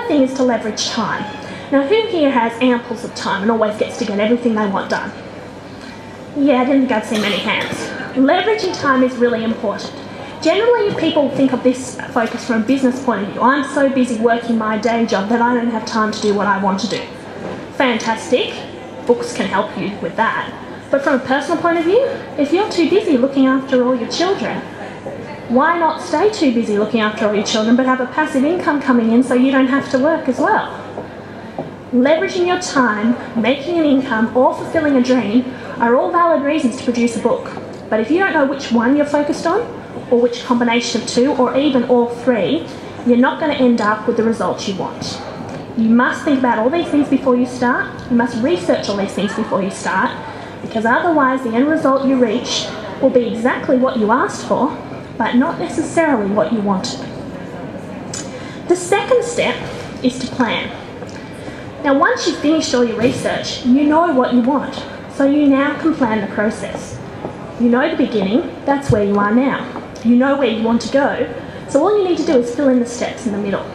third thing is to leverage time. Now, who here has amples of time and always gets to get everything they want done? Yeah, I didn't think I'd see many hands. Leveraging time is really important. Generally, people think of this focus from a business point of view. I'm so busy working my day job that I don't have time to do what I want to do. Fantastic. Books can help you with that. But from a personal point of view, if you're too busy looking after all your children, why not stay too busy looking after all your children but have a passive income coming in so you don't have to work as well? Leveraging your time, making an income, or fulfilling a dream are all valid reasons to produce a book. But if you don't know which one you're focused on, or which combination of two, or even all three, you're not going to end up with the results you want. You must think about all these things before you start. You must research all these things before you start, because otherwise the end result you reach will be exactly what you asked for, but not necessarily what you wanted. The second step is to plan. Now, once you've finished all your research, you know what you want, so you now can plan the process. You know the beginning, that's where you are now. You know where you want to go, so all you need to do is fill in the steps in the middle.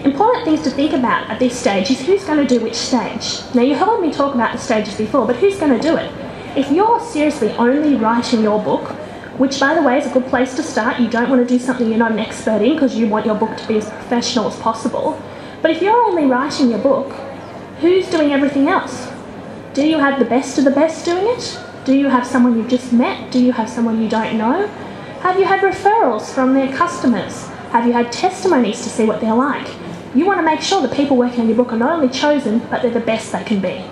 Important things to think about at this stage is who's going to do which stage. Now, you heard me talk about the stages before, but who's going to do it? If you're seriously only writing your book, which, by the way, is a good place to start. You don't want to do something you're not an expert in because you want your book to be as professional as possible. But if you're only writing your book, who's doing everything else? Do you have the best of the best doing it? Do you have someone you've just met? Do you have someone you don't know? Have you had referrals from their customers? Have you had testimonies to see what they're like? You want to make sure the people working on your book are not only chosen, but they're the best they can be.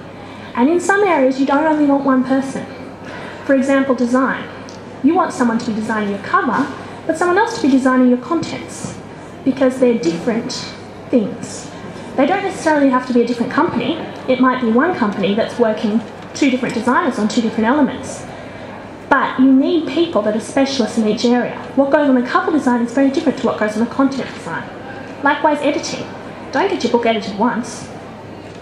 And in some areas, you don't only want one person. For example, design. You want someone to be designing your cover, but someone else to be designing your contents, because they're different things. They don't necessarily have to be a different company. It might be one company that's working two different designers on two different elements. But you need people that are specialists in each area. What goes on a cover design is very different to what goes on a content design. Likewise, editing. Don't get your book edited once,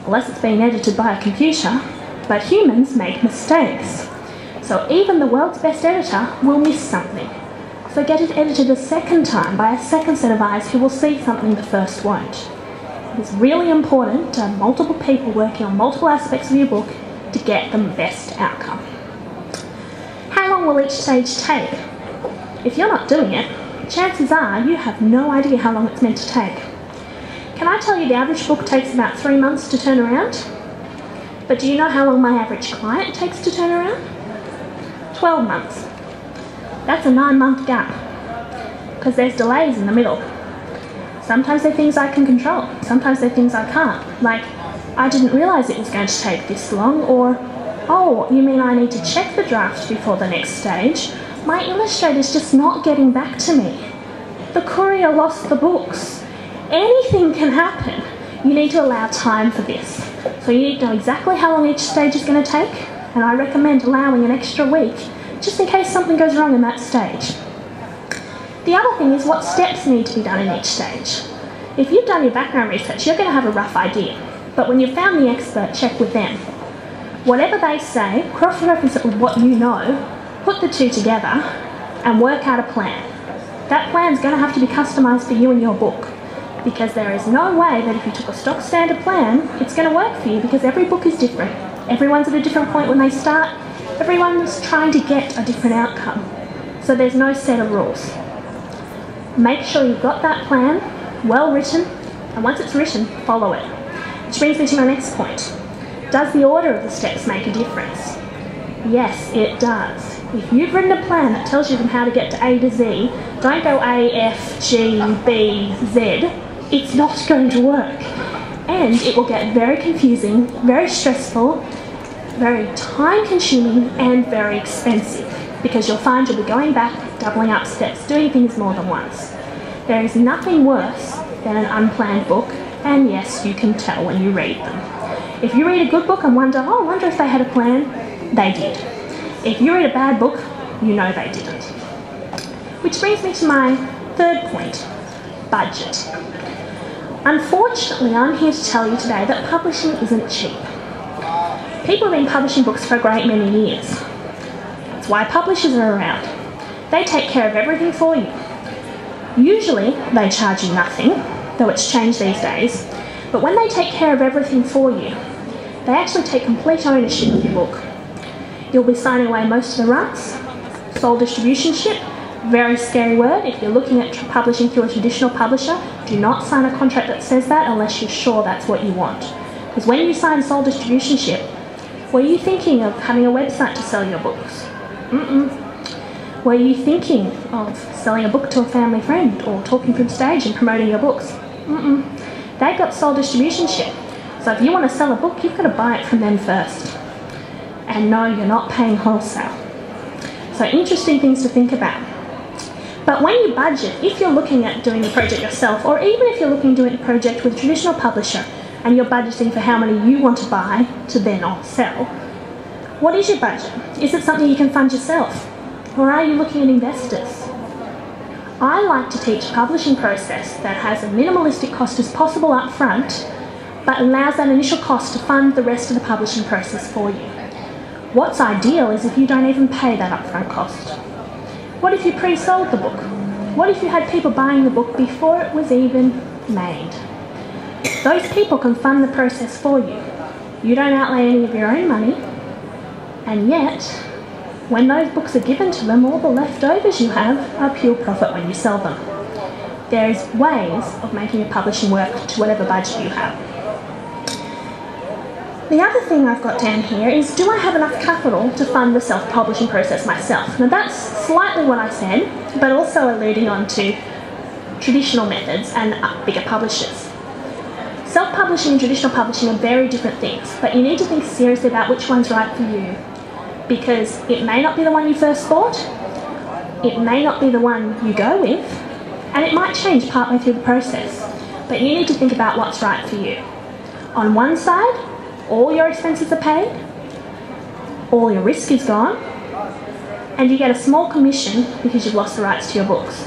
unless it's being edited by a computer, but humans make mistakes. So even the world's best editor will miss something. So get it edited a second time by a second set of eyes who will see something the first won't. It is really important to have multiple people working on multiple aspects of your book to get the best outcome. How long will each stage take? If you're not doing it, chances are you have no idea how long it's meant to take. Can I tell you the average book takes about 3 months to turn around? But do you know how long my average client takes to turn around? 12 months. That's a 9-month gap, because there's delays in the middle. Sometimes they're things I can control, sometimes they're things I can't. Like, I didn't realise it was going to take this long, or, oh, you mean I need to check the draft before the next stage? My illustrator's just not getting back to me. The courier lost the books. Anything can happen. You need to allow time for this. So you need to know exactly how long each stage is going to take, and I recommend allowing an extra week, just in case something goes wrong in that stage. The other thing is what steps need to be done in each stage. If you've done your background research, you're going to have a rough idea. But when you've found the expert, check with them. Whatever they say, cross-reference it with what you know, put the two together, and work out a plan. That plan's going to have to be customised for you and your book, because there is no way that if you took a stock standard plan, it's going to work for you, because every book is different. Everyone's at a different point when they start. Everyone's trying to get a different outcome. So there's no set of rules. Make sure you've got that plan well written, and once it's written, follow it. Which brings me to my next point. Does the order of the steps make a difference? Yes, it does. If you've written a plan that tells you from how to get to A to Z, don't go A, F, G, B, Z. It's not going to work. And it will get very confusing, very stressful, very time-consuming, and very expensive, because you'll find you'll be going back, doubling up steps, doing things more than once. There is nothing worse than an unplanned book, and yes, you can tell when you read them. If you read a good book and wonder, oh, I wonder if they had a plan, they did. If you read a bad book, you know they didn't. Which brings me to my third point, budget. Unfortunately, I'm here to tell you today that publishing isn't cheap. People have been publishing books for a great many years. That's why publishers are around. They take care of everything for you. Usually, they charge you nothing, though it's changed these days. But when they take care of everything for you, they actually take complete ownership of your book. You'll be signing away most of the rights. Sole distributionship, very scary word. If you're looking at publishing through a traditional publisher, do not sign a contract that says that unless you're sure that's what you want. Because when you sign sole distributionship, were you thinking of having a website to sell your books? Were you thinking of selling a book to a family friend or talking from stage and promoting your books? They've got sole distributionship. So if you want to sell a book, you've got to buy it from them first. And no, you're not paying wholesale. So interesting things to think about. But when you budget, if you're looking at doing the project yourself, or even if you're looking at doing a project with a traditional publisher, and you're budgeting for how many you want to buy to then sell, what is your budget? Is it something you can fund yourself? Or are you looking at investors? I like to teach a publishing process that has a minimalistic cost as possible up front, but allows that initial cost to fund the rest of the publishing process for you. What's ideal is if you don't even pay that upfront cost. What if you pre-sold the book? What if you had people buying the book before it was even made? Those people can fund the process for you. You don't outlay any of your own money, and yet, when those books are given to them, all the leftovers you have are pure profit when you sell them. There's ways of making your publishing work to whatever budget you have. The other thing I've got down here is, do I have enough capital to fund the self-publishing process myself? Now that's slightly what I said, but also alluding on to traditional methods and bigger publishers. Self-publishing and traditional publishing are very different things, but you need to think seriously about which one's right for you, because it may not be the one you first bought, it may not be the one you go with, and it might change partway through the process, but you need to think about what's right for you. On one side, all your expenses are paid, all your risk is gone, and you get a small commission because you've lost the rights to your books.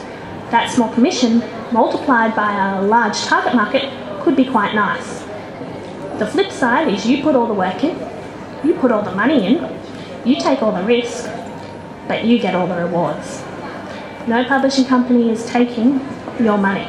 That small commission, multiplied by a large target market, could be quite nice. The flip side is you put all the work in, you put all the money in, you take all the risk, but you get all the rewards. No publishing company is taking your money.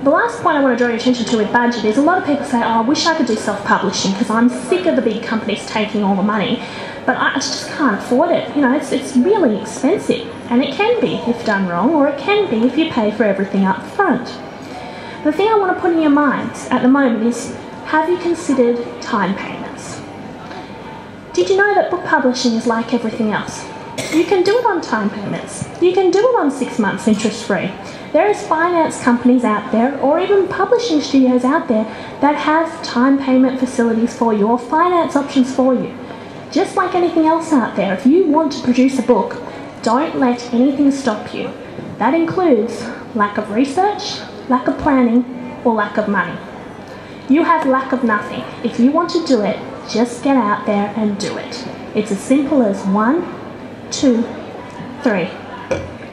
The last point I want to draw your attention to with budget is a lot of people say, oh, I wish I could do self-publishing because I'm sick of the big companies taking all the money, but I just can't afford it. You know, it's really expensive, and it can be if done wrong, or it can be if you pay for everything up front. The thing I want to put in your minds at the moment is, have you considered time payments? Did you know that book publishing is like everything else? You can do it on time payments. You can do it on 6 months interest-free. There is finance companies out there, or even publishing studios out there, that have time payment facilities for you, or finance options for you. Just like anything else out there, if you want to produce a book, don't let anything stop you. That includes lack of research, lack of planning, or lack of money. You have lack of nothing. If you want to do it, just get out there and do it. It's as simple as 1, 2, 3.